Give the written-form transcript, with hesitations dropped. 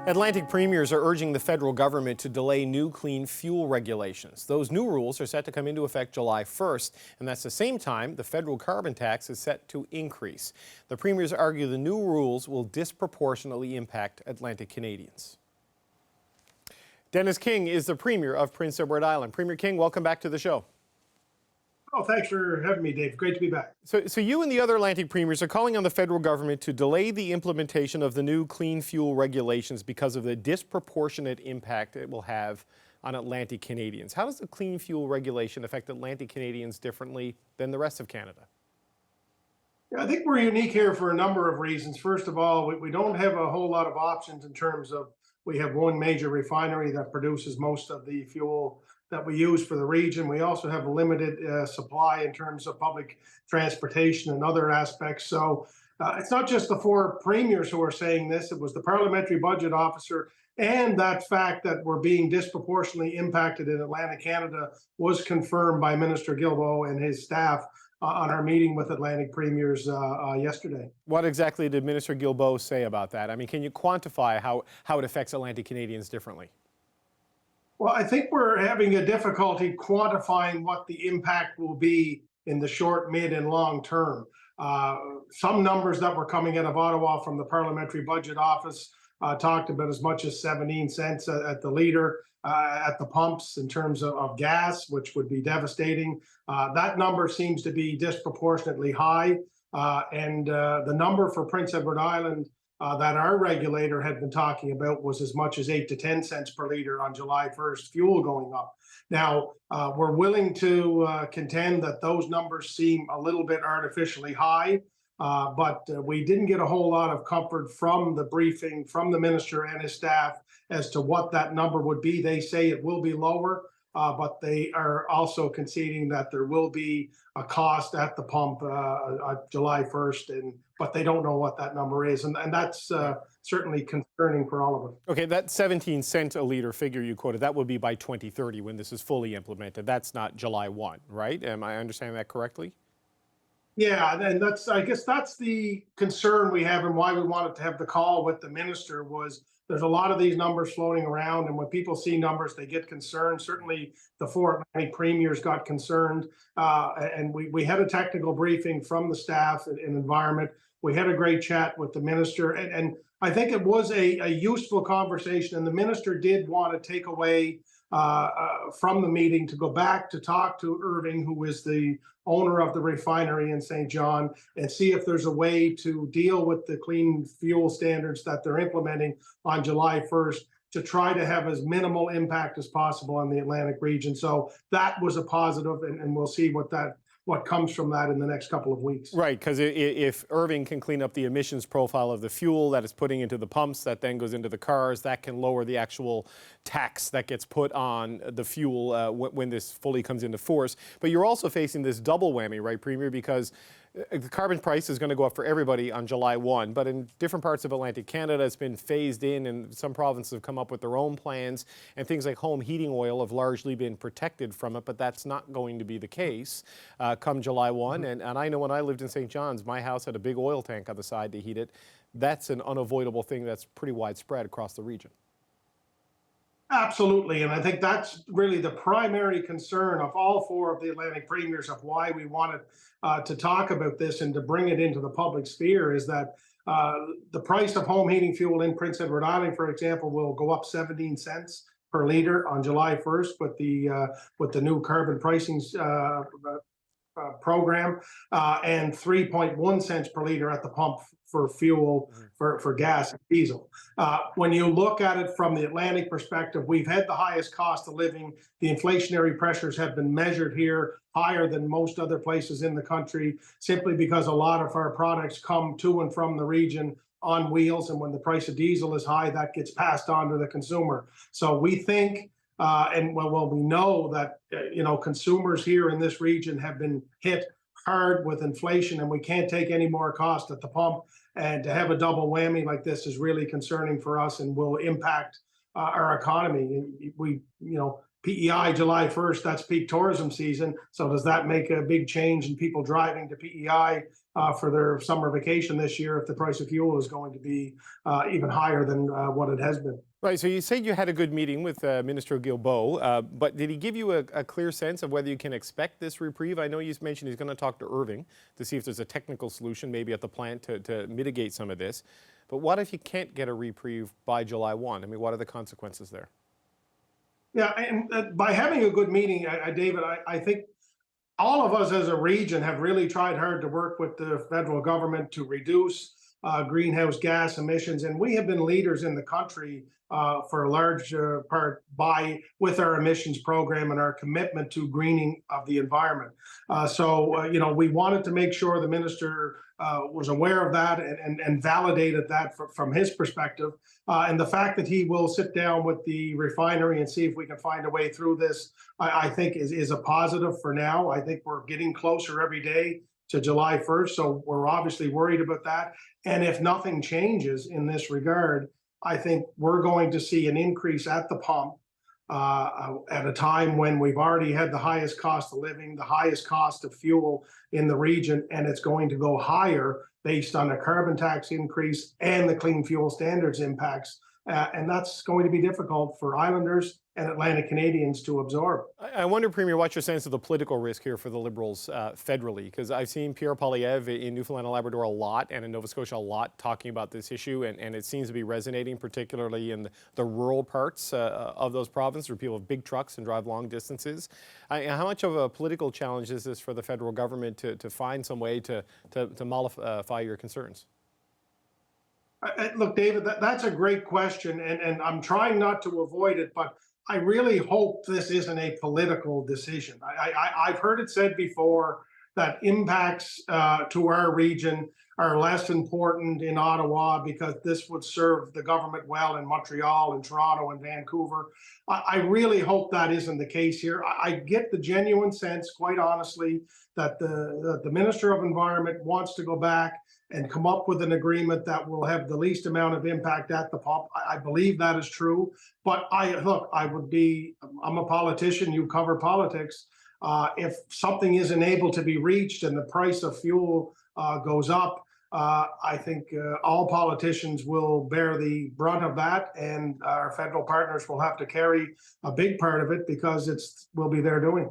Atlantic premiers are urging the federal government to delay new clean fuel regulations. Those new rules are set to come into effect July 1st, and that's the same time the federal carbon tax is set to increase. The premiers argue the new rules will disproportionately impact Atlantic Canadians. Dennis King is the Premier of Prince Edward Island. Premier King, welcome back to the show. Oh, thanks for having me, Dave. Great to be back. So you and the other Atlantic premiers are calling on the federal government to delay the implementation of the new clean fuel regulations because of the disproportionate impact it will have on Atlantic Canadians. How does the clean fuel regulation affect Atlantic Canadians differently than the rest of Canada? Yeah, I think we're unique here for a number of reasons. First of all, we don't have a whole lot of options in terms of we have one major refinery that produces most of the fuel that we use for the region. We also have a limited supply in terms of public transportation and other aspects. So it's not just the four premiers who are saying this. It was the parliamentary budget officer, and that fact that we're being disproportionately impacted in Atlantic Canada was confirmed by Minister Guilbeault and his staff on our meeting with Atlantic premiers yesterday. What exactly did Minister Guilbeault say about that? I mean, can you quantify how it affects Atlantic Canadians differently? Well, I think we're having a difficulty quantifying what the impact will be in the short, mid, and long term. Some numbers that were coming out of Ottawa from the Parliamentary Budget Office talked about as much as 17 cents at the litre at the pumps in terms of gas, which would be devastating. That number seems to be disproportionately high. And the number for Prince Edward Island that our regulator had been talking about was as much as 8 to 10 cents per litre on July 1st, fuel going up. Now, we're willing to contend that those numbers seem a little bit artificially high, but we didn't get a whole lot of comfort from the briefing from the minister and his staff as to what that number would be. They say it will be lower, but they are also conceding that there will be a cost at the pump July 1st, but they don't know what that number is. And that's certainly concerning for all of us. Okay, that 17 cent a litre figure you quoted, that would be by 2030 when this is fully implemented. That's not July 1, right? Am I understanding that correctly? Yeah, and I guess that's the concern we have, and why we wanted to have the call with the minister was there's a lot of these numbers floating around, and when people see numbers, they get concerned. Certainly the four Atlantic premiers got concerned, and we had a technical briefing from the staff in environment. We had a great chat with the minister, and I think it was a useful conversation, and the minister did want to take away from the meeting to go back to talk to Irving, who is the owner of the refinery in St. John, and see if there's a way to deal with the clean fuel standards that they're implementing on July 1st to try to have as minimal impact as possible on the Atlantic region. So that was a positive, and we'll see what comes from that in the next couple of weeks. Right, because if Irving can clean up the emissions profile of the fuel that it's putting into the pumps that then goes into the cars, that can lower the actual tax that gets put on the fuel when this fully comes into force. But you're also facing this double whammy, right, Premier, because the carbon price is going to go up for everybody on July 1, but in different parts of Atlantic Canada, it's been phased in, and some provinces have come up with their own plans, and things like home heating oil have largely been protected from it, but that's not going to be the case come July 1. And I know when I lived in St. John's, my house had a big oil tank on the side to heat it. That's an unavoidable thing that's pretty widespread across the region. Absolutely, and I think that's really the primary concern of all four of the Atlantic premiers of why we wanted to talk about this and to bring it into the public sphere is that the price of home heating fuel in Prince Edward Island, for example, will go up 17 cents per litre on July 1st with the new carbon pricing program, and 3.1 cents per litre at the pump for fuel for gas and diesel. When you look at it from the Atlantic perspective, we've had the highest cost of living. The inflationary pressures have been measured here higher than most other places in the country, simply because a lot of our products come to and from the region on wheels, and when the price of diesel is high, that gets passed on to the consumer. So we think and we know that consumers here in this region have been hit hard with inflation, and we can't take any more cost at the pump. And to have a double whammy like this is really concerning for us and will impact our economy. PEI July 1st, that's peak tourism season. So does that make a big change in people driving to PEI for their summer vacation this year if the price of fuel is going to be even higher than what it has been. Right, so you said you had a good meeting with Minister Guilbeault, but did he give you a clear sense of whether you can expect this reprieve? I know you mentioned he's going to talk to Irving to see if there's a technical solution maybe at the plant to mitigate some of this. But what if you can't get a reprieve by July 1? I mean, what are the consequences there? Yeah, and by having a good meeting, David, I think all of us as a region have really tried hard to work with the federal government to reduce greenhouse gas emissions, and we have been leaders in the country for a large part with our emissions program and our commitment to greening of the environment. You know, we wanted to make sure the minister was aware of that and validated that from his perspective. And the fact that he will sit down with the refinery and see if we can find a way through this, I think is a positive for now. I think we're getting closer every day to July 1st, so we're obviously worried about that. And if nothing changes in this regard, I think we're going to see an increase at the pump at a time when we've already had the highest cost of living, the highest cost of fuel in the region, and it's going to go higher based on a carbon tax increase and the clean fuel standards impacts. And that's going to be difficult for islanders and Atlantic Canadians to absorb. I wonder, Premier, what's your sense of the political risk here for the Liberals federally? Because I've seen Pierre Poilievre in Newfoundland and Labrador a lot and in Nova Scotia a lot talking about this issue, and it seems to be resonating, particularly in the rural parts of those provinces where people have big trucks and drive long distances. How much of a political challenge is this for the federal government to find some way to mollify your concerns? Look, David, that's a great question, and I'm trying not to avoid it, but I really hope this isn't a political decision. I've heard it said before that impacts to our region are less important in Ottawa because this would serve the government well in Montreal and Toronto and Vancouver. I really hope that isn't the case here. I get the genuine sense, quite honestly, that the Minister of Environment wants to go back and come up with an agreement that will have the least amount of impact at the pump. I believe that is true. But I'm a politician, you cover politics. If something isn't able to be reached and the price of fuel goes up, I think all politicians will bear the brunt of that, and our federal partners will have to carry a big part of it because will be their doing.